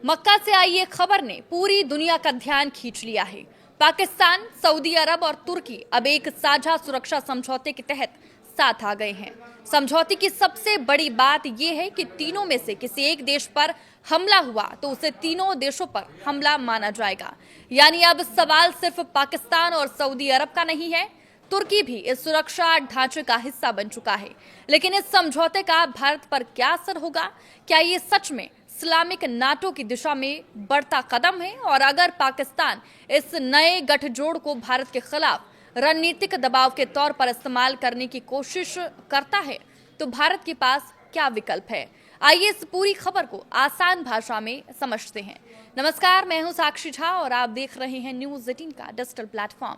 मक्का से आई ये खबर ने पूरी दुनिया का ध्यान खींच लिया है। पाकिस्तान, सऊदी अरब और तुर्की अब एक साझा सुरक्षा समझौते के तहत साथ आ गए हैं। समझौते की सबसे बड़ी बात यह है कि तीनों में से किसी एक देश पर हमला हुआ तो उसे तीनों देशों पर हमला माना जाएगा। यानी अब सवाल सिर्फ पाकिस्तान और सऊदी अरब का नहीं है, तुर्की भी इस सुरक्षा ढांचे का हिस्सा बन चुका है। लेकिन इस समझौते का भारत पर क्या असर होगा? क्या ये सच में इस्लामिक नाटो की दिशा में बढ़ता कदम है? और अगर पाकिस्तान इस नए गठजोड़ को भारत के खिलाफ रणनीतिक दबाव के तौर पर इस्तेमाल करने की कोशिश करता है तो भारत के पास क्या विकल्प है? आइए इस पूरी खबर को आसान भाषा में समझते हैं। नमस्कार, मैं हूं साक्षी झा और आप देख रहे हैं न्यूज़ 18 का डिजिटल प्लेटफॉर्म।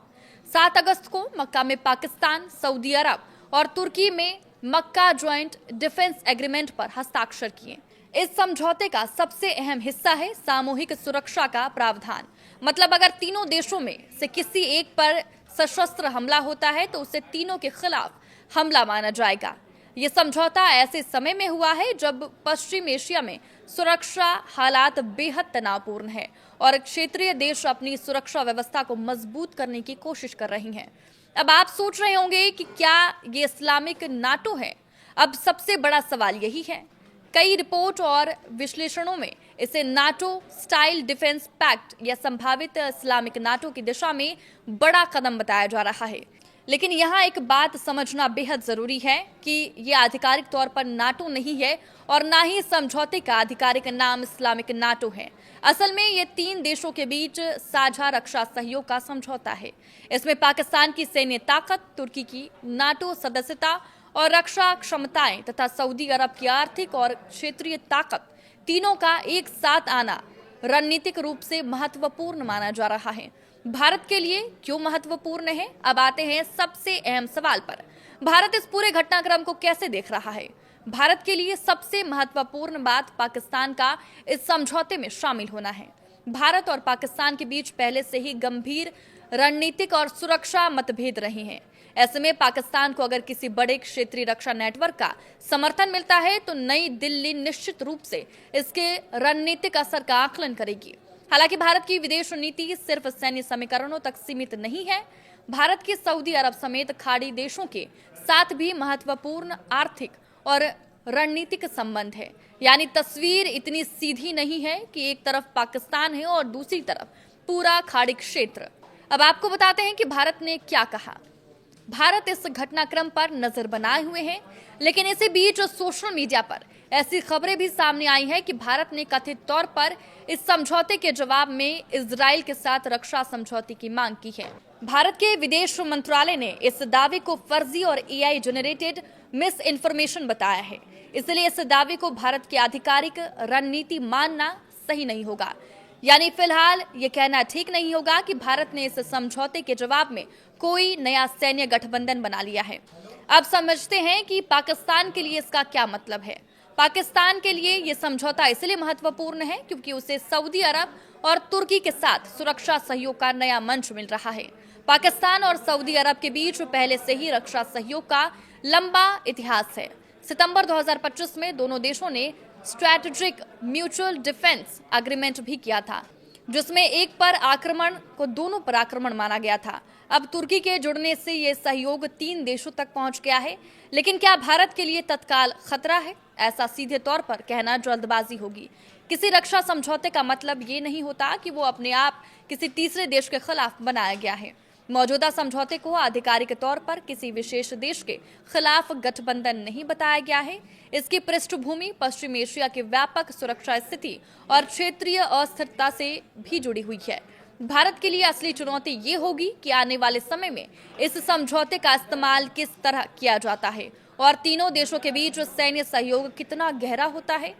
7 अगस्त को मक्का में पाकिस्तान, सऊदी अरब और तुर्की में मक्का ज्वाइंट डिफेंस एग्रीमेंट पर हस्ताक्षर किए। इस समझौते का सबसे अहम हिस्सा है सामूहिक सुरक्षा का प्रावधान। मतलब अगर तीनों देशों में से किसी एक पर सशस्त्र हमला होता है तो उसे तीनों के खिलाफ हमला माना जाएगा। ये समझौता ऐसे समय में हुआ है जब पश्चिम एशिया में सुरक्षा हालात बेहद तनावपूर्ण है और क्षेत्रीय देश अपनी सुरक्षा व्यवस्था को मजबूत करने की कोशिश कर रही हैं। अब आप सोच रहे होंगे कि क्या ये इस्लामिक नाटो है? अब सबसे बड़ा सवाल यही है। कई रिपोर्ट और विश्लेषणों में इसे नाटो स्टाइल डिफेंस पैक्ट या संभावित इस्लामिक नाटो की दिशा में बड़ा कदम बताया जा रहा है। लेकिन यहाँ एक बात समझना बेहद जरूरी है कि ये आधिकारिक तौर पर नाटो नहीं है और ना ही समझौते का आधिकारिक नाम इस्लामिक नाटो है। असल में ये 3 देशों के बीच साझा रक्षा सहयोग का समझौता है। इसमें पाकिस्तान की सैन्य ताकत, तुर्की की नाटो सदस्यता और रक्षा क्षमताएं तथा सऊदी अरब की आर्थिक और क्षेत्रीय ताकत, तीनों का एक साथ आना रणनीतिक रूप से महत्वपूर्ण माना जा रहा है। भारत के लिए क्यों महत्वपूर्ण है? अब आते हैं सबसे अहम सवाल पर। भारत इस पूरे घटनाक्रम को कैसे देख रहा है? भारत के लिए सबसे महत्वपूर्ण बात पाकिस्तान का इस समझौते में शामिल होना है। भारत और पाकिस्तान के बीच पहले से ही गंभीर रणनीतिक और सुरक्षा मतभेद रहे हैं। ऐसे में पाकिस्तान को अगर किसी बड़े क्षेत्रीय रक्षा नेटवर्क का समर्थन मिलता है तो नई दिल्ली निश्चित रूप से इसके रणनीतिक असर का आकलन करेगी। हालांकि भारत की विदेश नीति सिर्फ सैन्य समीकरणों तक सीमित नहीं है। भारत के सऊदी अरब समेत खाड़ी देशों के साथ भी महत्वपूर्ण आर्थिक और रणनीतिक संबंध है। यानी तस्वीर इतनी सीधी नहीं है कि एक तरफ पाकिस्तान है और दूसरी तरफ पूरा खाड़ी क्षेत्र। अब आपको बताते हैं कि भारत ने क्या कहा। भारत इस घटनाक्रम पर नजर बनाए हुए है, लेकिन इसी बीच सोशल मीडिया पर ऐसी खबरें भी सामने आई है कि भारत ने कथित तौर पर इस समझौते के जवाब में इजराइल के साथ रक्षा समझौते की मांग की है। भारत के विदेश मंत्रालय ने इस दावे को फर्जी और एआई जनरेटेड मिस इन्फॉर्मेशन बताया है। इसलिए इस दावे को भारत की आधिकारिक रणनीति मानना सही नहीं होगा। यानी फिलहाल ये कहना ठीक नहीं होगा कि भारत ने इस समझौते के जवाब में कोई नया सैन्य गठबंधन बना लिया है। अब समझते हैं कि पाकिस्तान के लिए इसका क्या मतलब है। पाकिस्तान के लिए ये समझौता इसलिए महत्वपूर्ण है क्योंकि उसे सऊदी अरब और तुर्की के साथ सुरक्षा सहयोग का नया मंच मिल रहा है। पाकिस्तान और सऊदी अरब के बीच पहले से ही रक्षा सहयोग का लंबा इतिहास है। सितंबर 2025 में दोनों देशों ने स्ट्रैटेजिक म्यूचुअल डिफेंस एग्रीमेंट भी किया था, जिसमें एक पर आक्रमण को दोनों पर आक्रमण माना गया था। अब तुर्की के जुड़ने से ये सहयोग 3 देशों तक पहुंच गया है। लेकिन क्या भारत के लिए तत्काल खतरा है? ऐसा सीधे तौर पर कहना जल्दबाजी होगी। किसी रक्षा समझौते का मतलब ये नहीं होता कि वो अपने आप किसी तीसरे देश के खिलाफ बनाया गया है। मौजूदा समझौते को आधिकारिक तौर पर किसी विशेष देश के खिलाफ गठबंधन नहीं बताया गया है। इसकी पृष्ठभूमि पश्चिम एशिया की व्यापक सुरक्षा स्थिति और क्षेत्रीय अस्थिरता से भी जुड़ी हुई है। भारत के लिए असली चुनौती ये होगी कि आने वाले समय में इस समझौते का इस्तेमाल किस तरह किया जाता है और तीनों देशों के बीच सैन्य सहयोग कितना गहरा होता है।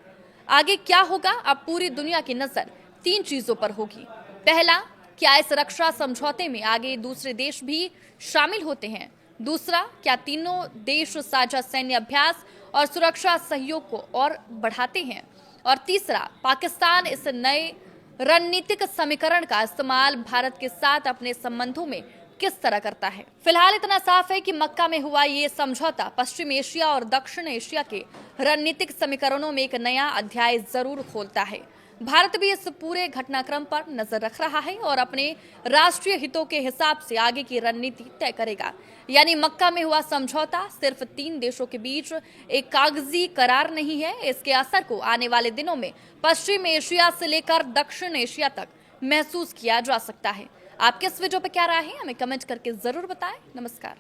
आगे क्या होगा? अब पूरी दुनिया की नजर 3 चीजों पर होगी। पहला, क्या इस रक्षा समझौते में आगे दूसरे देश भी शामिल होते हैं? दूसरा, क्या तीनों देश साझा सैन्य अभ्यास और सुरक्षा सहयोग को और बढ़ाते हैं? और तीसरा, पाकिस्तान इस नए रणनीतिक समीकरण का इस्तेमाल भारत के साथ अपने संबंधों में किस तरह करता है। फिलहाल इतना साफ है कि मक्का में हुआ ये समझौता पश्चिम एशिया और दक्षिण एशिया के रणनीतिक समीकरणों में एक नया अध्याय जरूर खोलता है। भारत भी इस पूरे घटनाक्रम पर नजर रख रहा है और अपने राष्ट्रीय हितों के हिसाब से आगे की रणनीति तय करेगा। यानी मक्का में हुआ समझौता सिर्फ 3 देशों के बीच एक कागजी करार नहीं है, इसके असर को आने वाले दिनों में पश्चिम एशिया से लेकर दक्षिण एशिया तक महसूस किया जा सकता है। आपके इस वीडियो पर क्या राय है, हमें कमेंट करके जरूर बताएं। नमस्कार।